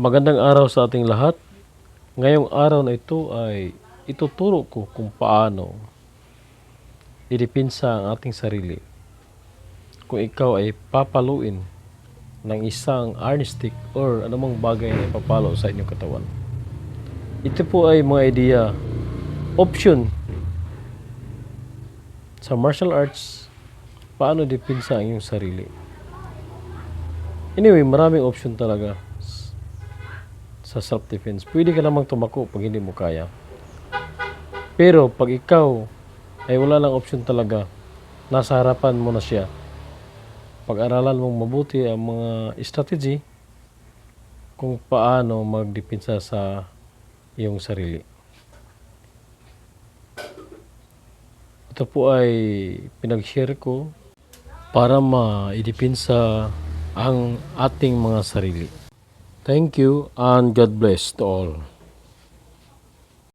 Magandang araw sa ating lahat. Ngayong araw na ito ay ituturo ko kung paano idipinsa ang ating sarili kung ikaw ay papaluin ng isang iron stick or anumang bagay na ipapalo sa inyong katawan. Ito po ay mga idea, option sa martial arts, paano dipinsa ang iyong sarili. Anyway, maraming option talaga sa self-defense. Pwede ka namang tumako pag hindi mo kaya. Pero pag ikaw ay wala lang option talaga, nasa harapan mo na siya, pag-aralan mong mabuti ang mga strategy kung paano magdepensa sa iyong sarili. Ito po ay pinag-share ko para maidepensa ang ating mga sarili. Thank you and God bless to all.